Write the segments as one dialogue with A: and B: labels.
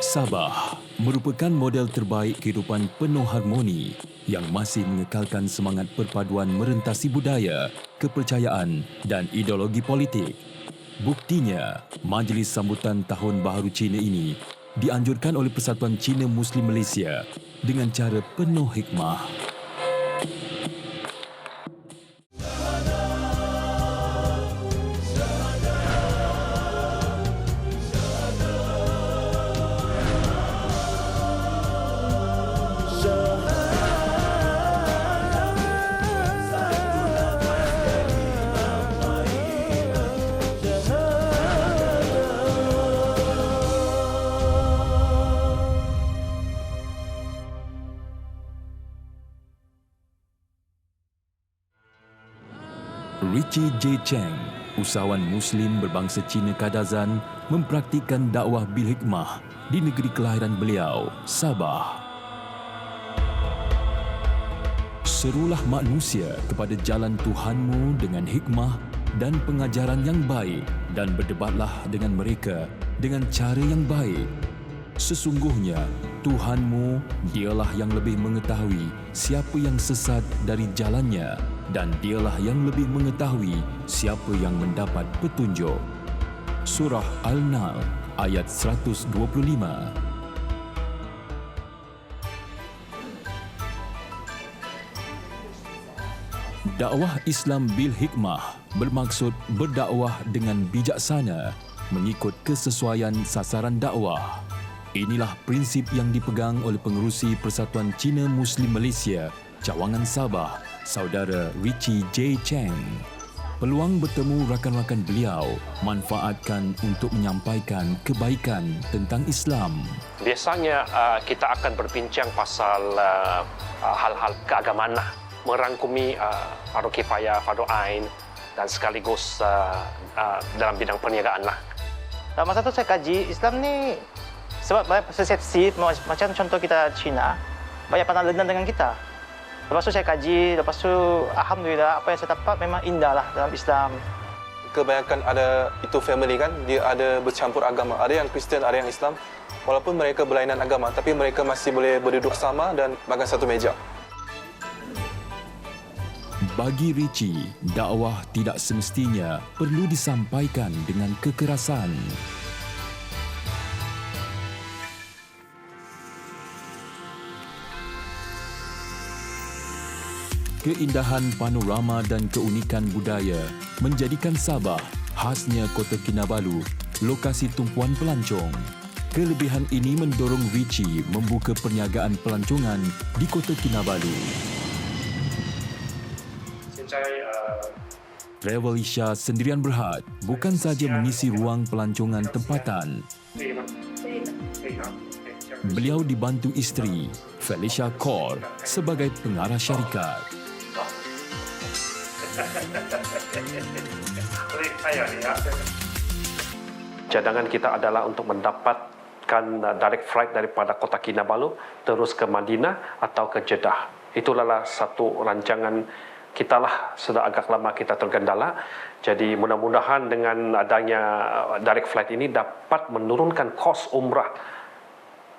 A: Sabah merupakan model terbaik kehidupan penuh harmoni yang masih mengekalkan semangat perpaduan merentasi budaya, kepercayaan dan ideologi politik. Buktinya, majlis sambutan Tahun Baharu Cina ini dianjurkan oleh Persatuan Cina Muslim Malaysia dengan cara penuh hikmah. Richie J. Cheng, usahawan Muslim berbangsa Cina Kadazan, mempraktikkan dakwah bil hikmah di negeri kelahiran beliau, Sabah. Serulah manusia kepada jalan Tuhanmu dengan hikmah dan pengajaran yang baik dan berdebatlah dengan mereka dengan cara yang baik. Sesungguhnya Tuhanmu dialah yang lebih mengetahui siapa yang sesat dari jalannya dan dialah yang lebih mengetahui siapa yang mendapat petunjuk. Surah Al-Nahl ayat 125. Dakwah Islam bil hikmah bermaksud berdakwah dengan bijaksana mengikut kesesuaian sasaran dakwah. Inilah prinsip yang dipegang oleh pengerusi Persatuan Cina Muslim Malaysia, Cawangan Sabah, Saudara Richie J. Cheng. Peluang bertemu rakan-rakan beliau manfaatkan untuk menyampaikan kebaikan tentang Islam.
B: Biasanya kita akan berbincang pasal hal-hal keagamaan, merangkumi fardu kifayah, fardu ain dan sekaligus dalam bidang perniagaan.
C: Masa tu saya kaji Islam ni sebab banyak persepsi macam contoh kita Cina banyak pandang rendah dengan kita. Lepas tu saya kaji, lepas tu alhamdulillah apa yang saya dapat memang indahlah dalam Islam.
D: Kebanyakan ada itu family kan, dia ada bercampur agama. Ada yang Kristian, ada yang Islam. Walaupun mereka berlainan agama, tapi mereka masih boleh berduduk sama dan makan satu meja.
A: Bagi Richie, dakwah tidak semestinya perlu disampaikan dengan kekerasan. Keindahan panorama dan keunikan budaya menjadikan Sabah, khasnya Kota Kinabalu, lokasi tumpuan pelancong. Kelebihan ini mendorong Richie membuka perniagaan pelancongan di Kota Kinabalu. Travel Isha Sendirian Berhad bukan sahaja mengisi ruang pelancongan tempatan. Beliau dibantu isteri, Felicia Kaur, sebagai pengarah syarikat.
B: Cadangan kita adalah untuk mendapatkan direct flight daripada Kota Kinabalu terus ke Madinah atau ke Jeddah. Itulah satu rancangan kita lah, sudah agak lama kita tergendala. Jadi mudah-mudahan dengan adanya direct flight ini dapat menurunkan kos umrah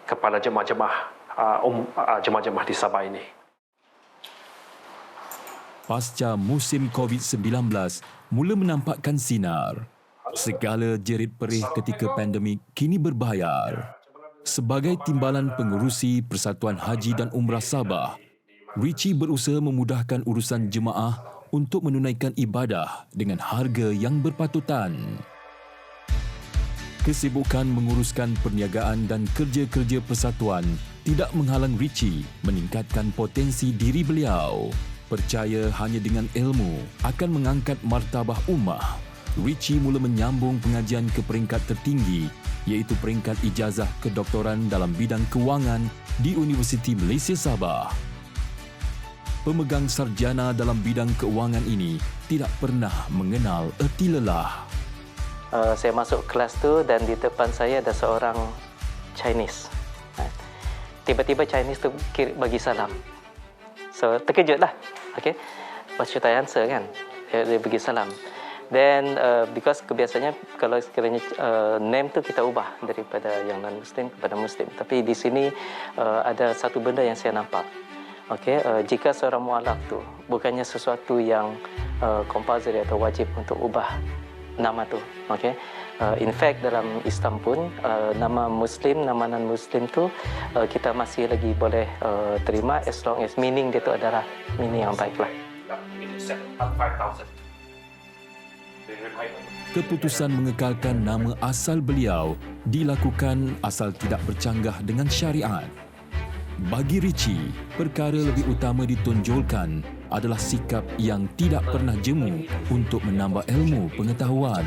B: kepada jemaah-jemaah di Sabah ini.
A: Pasca musim COVID-19 mula menampakkan sinar, segala jerit perih ketika pandemik kini berbayar. Sebagai timbalan pengurusi Persatuan Haji dan Umrah Sabah, Richie berusaha memudahkan urusan jemaah untuk menunaikan ibadah dengan harga yang berpatutan. Kesibukan menguruskan perniagaan dan kerja-kerja persatuan tidak menghalang Richie meningkatkan potensi diri beliau. Percaya hanya dengan ilmu akan mengangkat martabah ummah, Richie mula menyambung pengajian ke peringkat tertinggi, iaitu peringkat ijazah kedoktoran dalam bidang kewangan di Universiti Malaysia Sabah. Pemegang sarjana dalam bidang keuangan ini tidak pernah mengenal erti lelah.
C: Saya masuk kelas tu dan di depan saya ada seorang Chinese. Tiba-tiba Chinese tu bagi salam. So terkejutlah. Okey. Lepas tu saya answer kan. Dia bagi salam.
E: Then because kebiasaannya kalau sekiranya name tu kita ubah daripada yang non Muslim kepada Muslim. Tapi di sini ada satu benda yang saya nampak. Okey, jika seorang mualaf tu bukannya sesuatu yang compulsory atau wajib untuk ubah nama tu. Okey. In fact dalam Islam pun nama Muslim, nama non Muslim tu kita masih lagi boleh terima as long as meaning dia tu adalah meaning yang baiklah.
A: Keputusan mengekalkan nama asal beliau dilakukan asal tidak bercanggah dengan syariat. Bagi Richie, perkara lebih utama ditonjolkan adalah sikap yang tidak pernah jemu untuk menambah ilmu pengetahuan.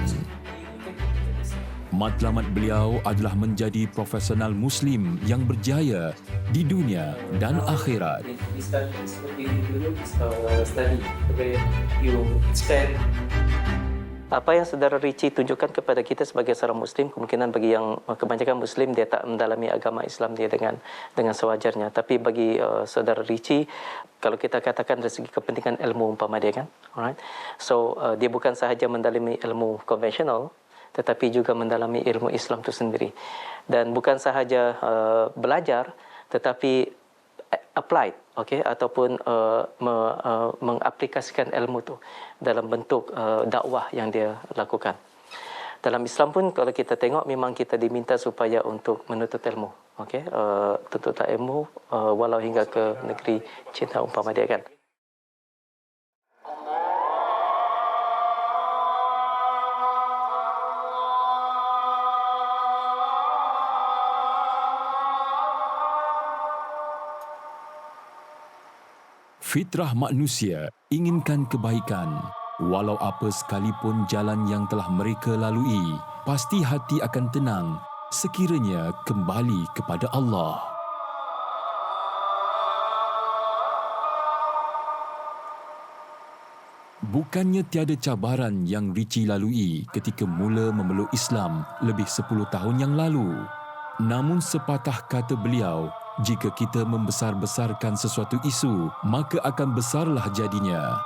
A: Matlamat beliau adalah menjadi profesional Muslim yang berjaya di dunia dan akhirat.
E: Apa yang saudara Richie tunjukkan kepada kita sebagai seorang Muslim, kemungkinan bagi yang kebanyakan Muslim dia tak mendalami agama Islam dia dengan sewajarnya. Tapi bagi saudara Richie, kalau kita katakan dari segi kepentingan ilmu umpama dia kan, alright. So dia bukan sahaja mendalami ilmu konvensional, tetapi juga mendalami ilmu Islam itu sendiri. Dan bukan sahaja belajar, tetapi applied, okey, ataupun mengaplikasikan ilmu tu dalam bentuk dakwah yang dia lakukan. Dalam Islam pun kalau kita tengok memang kita diminta supaya untuk menuntut ilmu, okey, tuntut ilmu walau hingga ke negeri China umpama dia kan.
A: Fitrah manusia inginkan kebaikan. Walau apa sekalipun jalan yang telah mereka lalui, pasti hati akan tenang sekiranya kembali kepada Allah. Bukannya tiada cabaran yang Richie lalui ketika mula memeluk Islam lebih 10 tahun yang lalu. Namun sepatah kata beliau, jika kita membesar-besarkan sesuatu isu, maka akan besarlah jadinya.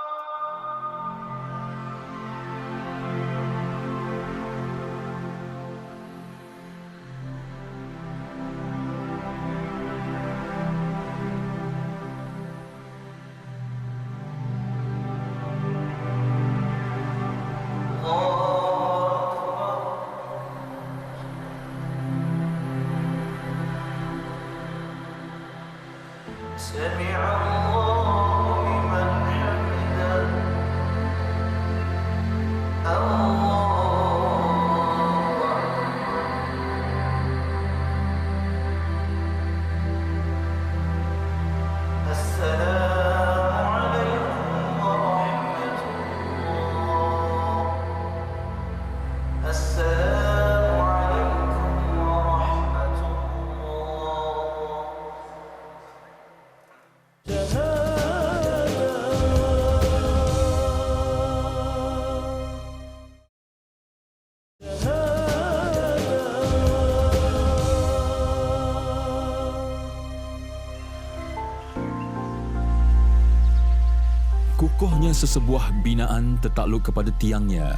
A: Kokohnya sesebuah binaan tertakluk kepada tiangnya.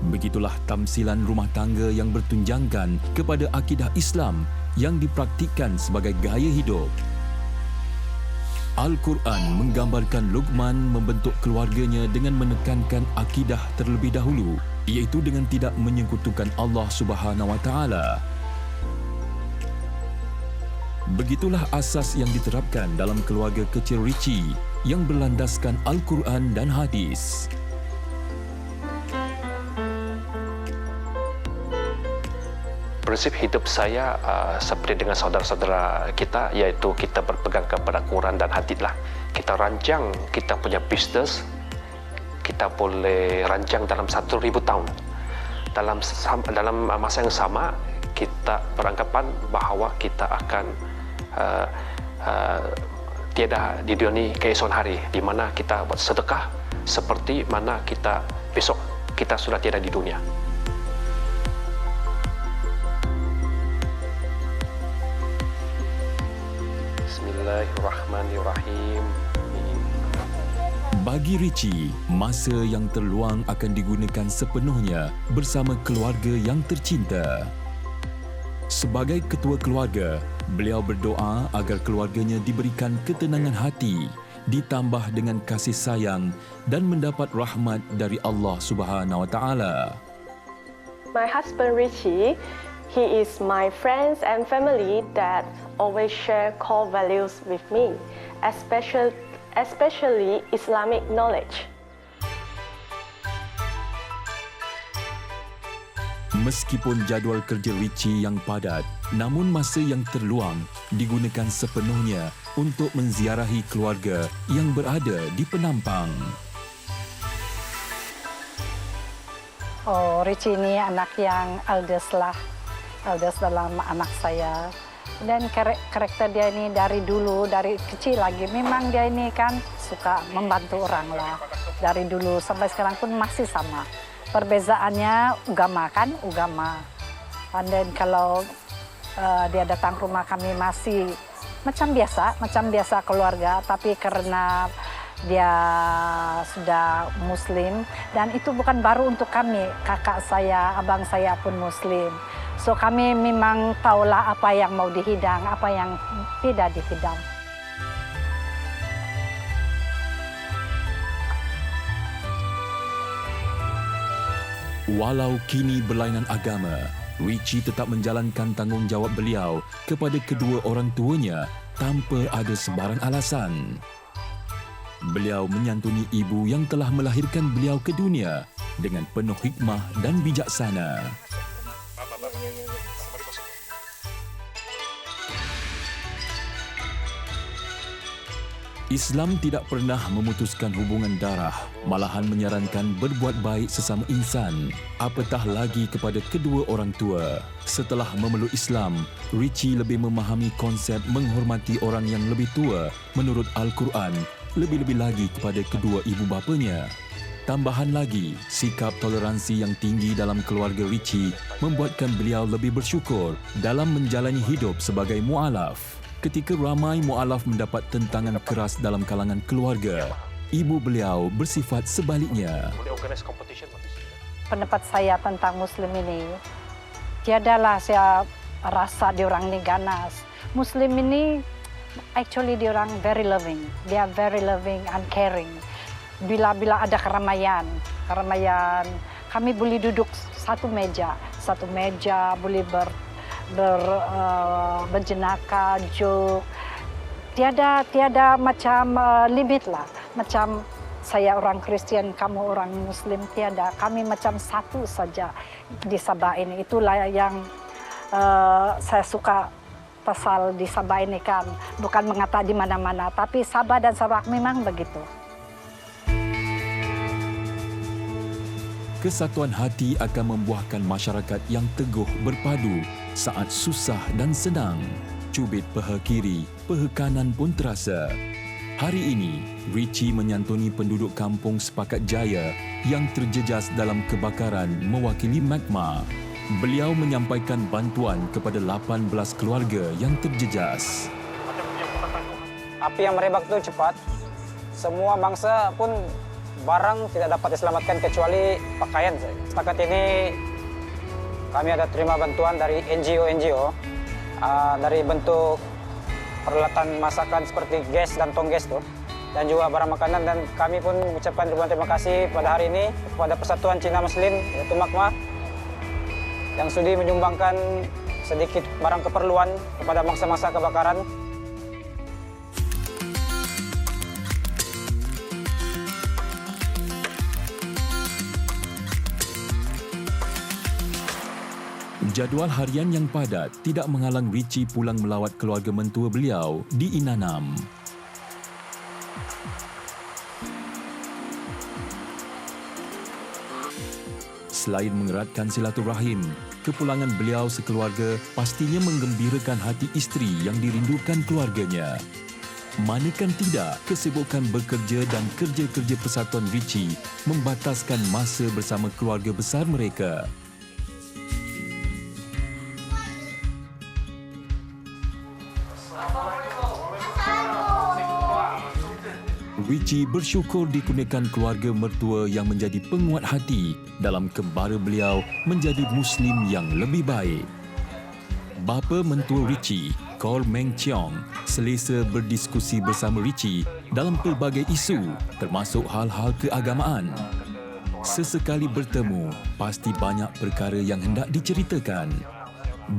A: Begitulah tamsilan rumah tangga yang bertunjangkan kepada akidah Islam yang dipraktikkan sebagai gaya hidup. Al-Quran menggambarkan Luqman membentuk keluarganya dengan menekankan akidah terlebih dahulu, iaitu dengan tidak menyekutukan Allah Subhanahu Wa Taala. Begitulah asas yang diterapkan dalam keluarga kecil Richie yang berlandaskan Al-Quran dan hadis.
B: Prinsip hidup saya seperti dengan saudara-saudara kita, iaitu kita berpegang kepada Quran dan hadis lah. Kita rancang kita punya bisnes, kita boleh rancang dalam 1,000 tahun. Dalam masa yang sama, kita beranggapan bahawa kita akan tiada di dunia ini keesokan hari, di mana kita buat sedekah seperti mana kita besok kita sudah tiada di dunia. Bismillahirrahmanirrahim.
A: Bagi Richie, masa yang terluang akan digunakan sepenuhnya bersama keluarga yang tercinta. Sebagai ketua keluarga, beliau berdoa agar keluarganya diberikan ketenangan hati, ditambah dengan kasih sayang dan mendapat rahmat dari Allah Subhanahu Wa Taala.
F: My husband Richie, he is my friends and family that always share core values with me, especially Islamic knowledge.
A: Meskipun jadual kerja Richie yang padat, namun masa yang terluang digunakan sepenuhnya untuk menziarahi keluarga yang berada di Penampang.
G: Oh, Richie ini anak yang eldest dalam anak saya. Dan karakter dia ini dari dulu, dari kecil lagi, memang dia ini kan suka membantu orang lah. Dari dulu sampai sekarang pun masih sama. Perbezaannya agama. Dan kalau dia datang ke rumah kami masih macam biasa keluarga, tapi karena dia sudah Muslim, dan itu bukan baru untuk kami, kakak saya, abang saya pun Muslim. So kami memang tahulah apa yang mau dihidang, apa yang tidak dihidang.
A: Walau kini berlainan agama, Richie tetap menjalankan tanggungjawab beliau kepada kedua orang tuanya tanpa ada sebarang alasan. Beliau menyantuni ibu yang telah melahirkan beliau ke dunia dengan penuh hikmah dan bijaksana. Islam tidak pernah memutuskan hubungan darah, malahan menyarankan berbuat baik sesama insan, apatah lagi kepada kedua orang tua. Setelah memeluk Islam, Richie lebih memahami konsep menghormati orang yang lebih tua menurut Al-Quran, lebih-lebih lagi kepada kedua ibu bapanya. Tambahan lagi, sikap toleransi yang tinggi dalam keluarga Richie membuatkan beliau lebih bersyukur dalam menjalani hidup sebagai mu'alaf. Ketika ramai mu'alaf mendapat tentangan keras dalam kalangan keluarga, ibu beliau bersifat sebaliknya.
G: Pendapat saya tentang Muslim ini, tiadalah saya rasa diorang ini ganas. Muslim ini, actually diorang very loving. They are very loving and caring. Bila ada keramaian, kami boleh duduk satu meja, boleh berjenaka, joke. Tiada macam limit lah. Macam saya orang Kristen, kamu orang Muslim, tiada. Kami macam satu saja di Sabah ini. Itulah yang saya suka pasal di Sabah ini kan. Bukan mengata di mana-mana, tapi Sabah dan Sarawak memang begitu.
A: Kesatuan hati akan membuahkan masyarakat yang teguh berpadu saat susah dan senang. Cubit peha kiri, peha kanan pun terasa. Hari ini, Richie menyantuni penduduk kampung Sepakat Jaya yang terjejas dalam kebakaran mewakili Magma. Beliau menyampaikan bantuan kepada 18 keluarga yang terjejas.
H: Api yang merebak itu cepat. Semua bangsa pun barang tidak dapat diselamatkan kecuali pakaian. Setakat ini kami ada terima bantuan dari NGO dari bentuk peralatan masakan seperti gas dan tong gas tuh, dan juga barang makanan, dan kami pun mengucapkan ribuan terima kasih pada hari ini kepada Persatuan Cina Muslim yaitu Magma yang sudi menyumbangkan sedikit barang keperluan kepada mangsa-mangsa kebakaran.
A: Jadual harian yang padat tidak menghalang Richie pulang melawat keluarga mentua beliau di Inanam. Selain mengeratkan silaturahim, kepulangan beliau sekeluarga pastinya menggembirakan hati isteri yang dirindukan keluarganya. Manakan tidak, kesibukan bekerja dan kerja-kerja persatuan Richie membataskan masa bersama keluarga besar mereka. Richie bersyukur dikurniakan keluarga mertua yang menjadi penguat hati dalam kembara beliau menjadi Muslim yang lebih baik. Bapa mentua Richie, Col Meng Cheong, selesa berdiskusi bersama Richie dalam pelbagai isu termasuk hal-hal keagamaan. Sesekali bertemu, pasti banyak perkara yang hendak diceritakan.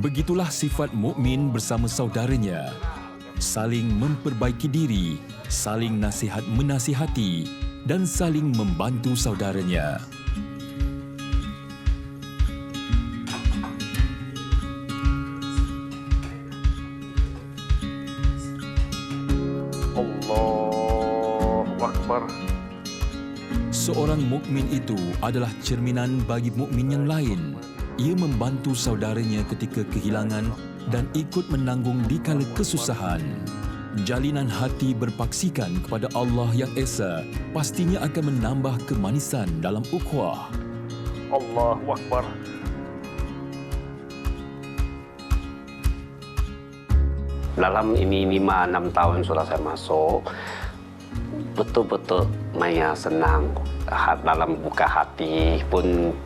A: Begitulah sifat mukmin bersama saudaranya. Saling memperbaiki diri, saling nasihat menasihati dan saling membantu saudaranya.
B: Allahu Akbar.
A: Seorang mukmin itu adalah cerminan bagi mukmin yang lain. Ia membantu saudaranya ketika kehilangan dan ikut menanggung di kala kesusahan. Jalinan hati berpaksikan kepada Allah yang Esa pastinya akan menambah kemanisan dalam ukhuwah.
B: Allahu Akbar.
I: Dalam ini 5-6 tahun sudah saya masuk, betul-betul Maya senang. Dalam buka hati pun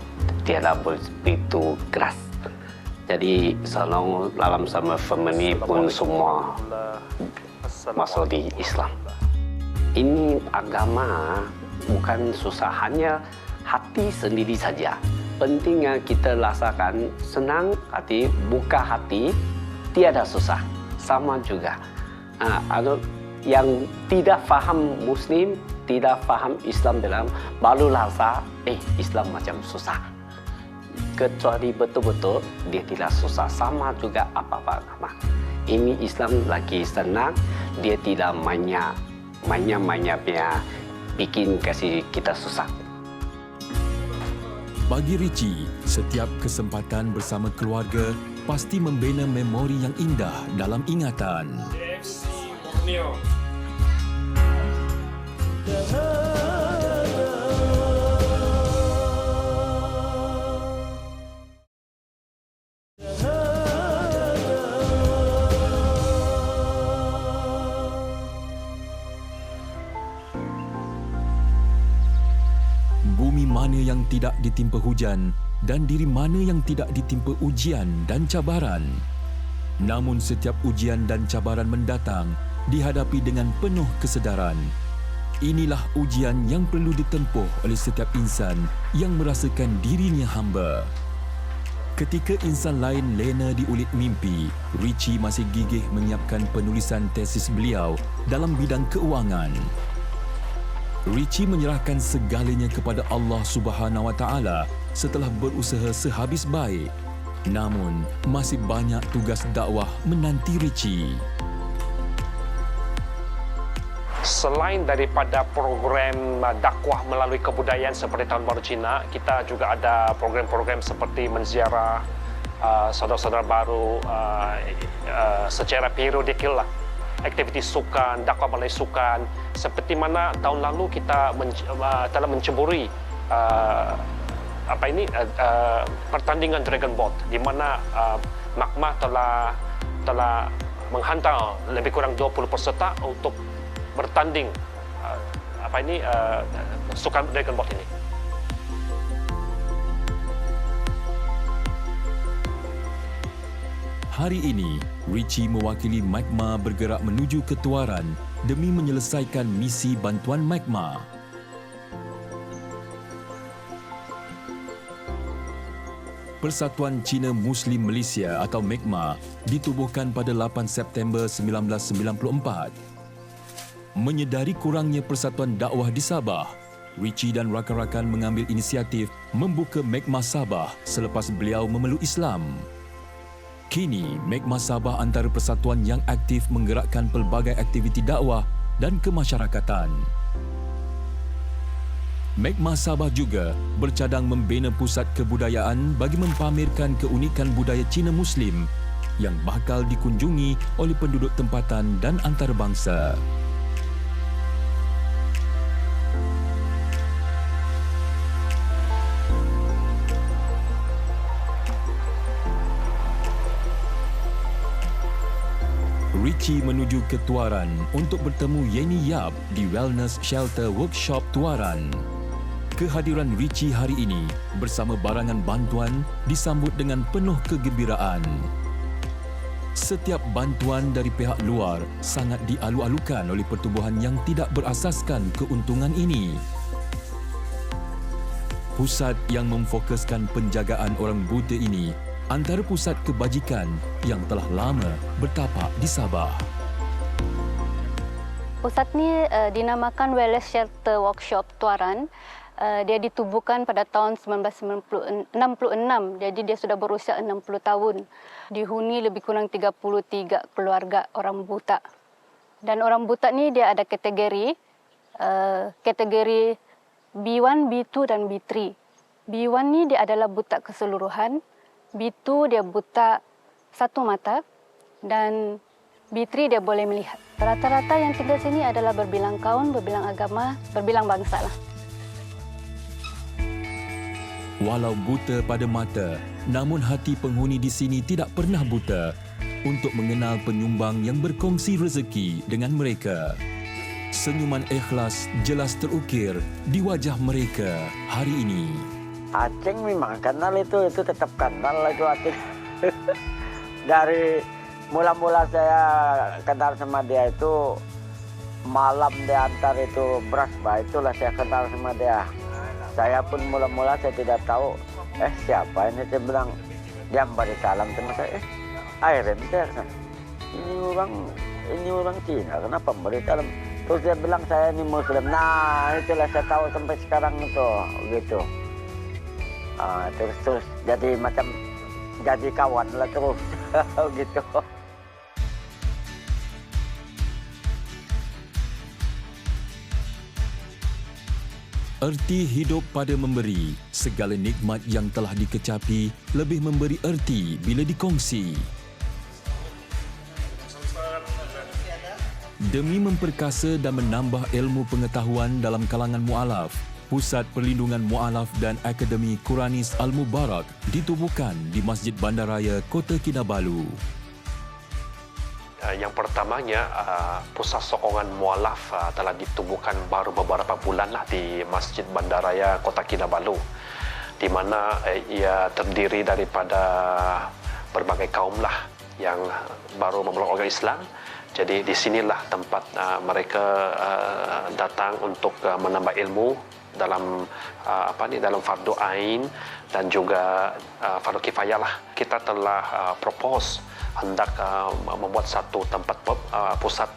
I: tiada begitu keras. Jadi selalu dalam sama family pun semua masuk di Islam. Ini agama bukan susah, hanya hati sendiri saja. Pentingnya kita rasakan senang hati, buka hati, tiada susah. Sama juga. Yang tidak faham Muslim, tidak faham Islam dalam, baru rasa, Islam macam susah. Kecuali betul-betul dia tidak susah, sama juga apa-apa agama. Ini Islam lagi senang, dia tidak banyak bikin kasih kita susah.
A: Bagi Richie, setiap kesempatan bersama keluarga pasti membina memori yang indah dalam ingatan. Bumi mana yang tidak ditimpa hujan dan diri mana yang tidak ditimpa ujian dan cabaran. Namun setiap ujian dan cabaran mendatang dihadapi dengan penuh kesedaran. Inilah ujian yang perlu ditempuh oleh setiap insan yang merasakan dirinya hamba. Ketika insan lain lena di ulit mimpi, Richie masih gigih menyiapkan penulisan tesis beliau dalam bidang keuangan. Richie menyerahkan segalanya kepada Allah Subhanahu Wa Taala setelah berusaha sehabis baik. Namun, masih banyak tugas dakwah menanti Richie.
B: Selain daripada program dakwah melalui kebudayaan seperti Tahun Baru Cina, kita juga ada program-program seperti menziarah saudara-saudara baru secara periodikal lah. Aktiviti sukan, dakwah melalui sukan. Seperti mana tahun lalu kita telah menceburi pertandingan Dragon Boat, di mana Makmah telah menghantar lebih kurang 20 peserta untuk bertanding sukan Dragon Boat ini.
A: Hari ini, Richie mewakili Magma bergerak menuju ketuaran demi menyelesaikan misi bantuan Magma. Persatuan Cina Muslim Malaysia atau Magma ditubuhkan pada 8 September 1994. Menyedari kurangnya persatuan dakwah di Sabah, Richie dan rakan-rakan mengambil inisiatif membuka Magma Sabah selepas beliau memeluk Islam. Kini, Magma Sabah antara persatuan yang aktif menggerakkan pelbagai aktiviti dakwah dan kemasyarakatan. Magma Sabah juga bercadang membina pusat kebudayaan bagi mempamerkan keunikan budaya Cina Muslim yang bakal dikunjungi oleh penduduk tempatan dan antarabangsa. Richie menuju ke Tuaran untuk bertemu Yeni Yap di Wellness Shelter Workshop Tuaran. Kehadiran Richie hari ini bersama barangan bantuan disambut dengan penuh kegembiraan. Setiap bantuan dari pihak luar sangat dialu-alukan oleh pertubuhan yang tidak berasaskan keuntungan ini. Pusat yang memfokuskan penjagaan orang buta ini antara pusat kebajikan yang telah lama bertapak di Sabah.
J: Pusat ini dinamakan Wellness Shelter Workshop Tuaran. Dia ditubuhkan pada tahun 1966, jadi dia sudah berusia 60 tahun. Dihuni lebih kurang 33 keluarga orang buta. Dan orang buta ni dia ada kategori B1, B2 dan B3. B1 ni dia adalah buta keseluruhan, B2 dia buta satu mata dan B3 dia boleh melihat. Rata-rata yang tinggal sini adalah berbilang kaum, berbilang agama, berbilang bangsa lah.
A: Walau buta pada mata, namun hati penghuni di sini tidak pernah buta untuk mengenal penyumbang yang berkongsi rezeki dengan mereka. Senyuman ikhlas jelas terukir di wajah mereka hari ini.
K: Aceng memang kenal itu tetap kenal itu Aceng. Dari mula-mula saya kenal sama dia itu malam diantar itu beras, itulah saya kenal sama dia. Saya pun mula-mula saya tidak tahu, siapa ini, saya bilang, dia beri salam sama saya, Airen, ini orang Cina, kenapa beri salam? Terus dia bilang saya ini Muslim, nah itulah saya tahu sampai sekarang itu, gitu. Terus jadi macam jadi kawan lah terus, gitu.
A: Erti hidup pada memberi, segala nikmat yang telah dikecapi lebih memberi erti bila dikongsi. Demi memperkasa dan menambah ilmu pengetahuan dalam kalangan mu'alaf, Pusat Perlindungan Mu'alaf dan Akademi Quranis Al-Mubarak ditubuhkan di Masjid Bandaraya, Kota Kinabalu.
B: Yang pertamanya, pusat sokongan mualaf telah ditubuhkan baru beberapa bulan di Masjid Bandaraya Kota Kinabalu, di mana ia terdiri daripada berbagai kaum lah yang baru memeluk agama Islam. Jadi di sinilah tempat mereka datang untuk menambah ilmu dalam dalam fardu ain dan juga fardu kifayah lah. Kita telah propose hendak membuat satu tempat pusat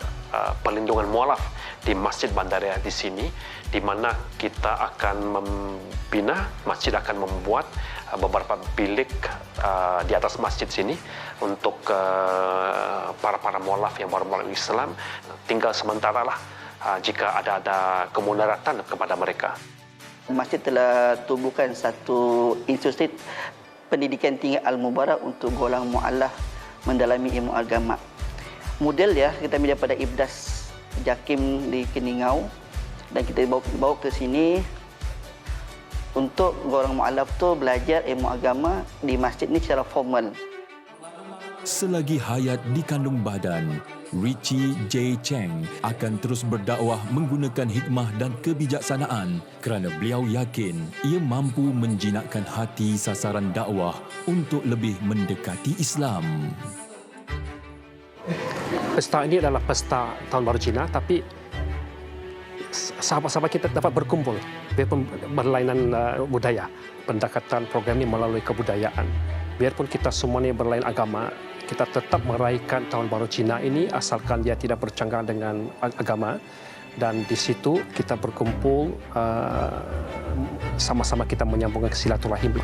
B: perlindungan mualaf di Masjid Bandaraya di sini, di mana kita akan membina, masjid akan membuat beberapa bilik di atas masjid sini untuk para mualaf yang baru memeluk Islam tinggal sementara lah jika ada kemudaratan kepada mereka.
L: Masjid telah tubuhkan satu institusi pendidikan tinggi Al-Mubarak untuk golongan mu'alaf mendalami ilmu agama. Model ya, kita ambil daripada Ibdas Jakim di Keningau dan kita bawa ke sini untuk golongan mu'alaf tu belajar ilmu agama di masjid ni secara formal.
A: Selagi hayat di kandung badan, Richie J. Cheng akan terus berdakwah menggunakan hikmah dan kebijaksanaan kerana beliau yakin ia mampu menjinakkan hati sasaran dakwah untuk lebih mendekati Islam.
M: Pesta ini adalah pesta Tahun Baru Cina, tapi sahabat-sahabat kita dapat berkumpul berlainan budaya. Pendekatan program ini melalui kebudayaan. Biarpun kita semua ini berlain agama, kita tetap meraihkan Tahun Baru Cina ini asalkan dia tidak bercanggah dengan agama. Dan di situ kita berkumpul, sama-sama kita menyambungkan silaturahim.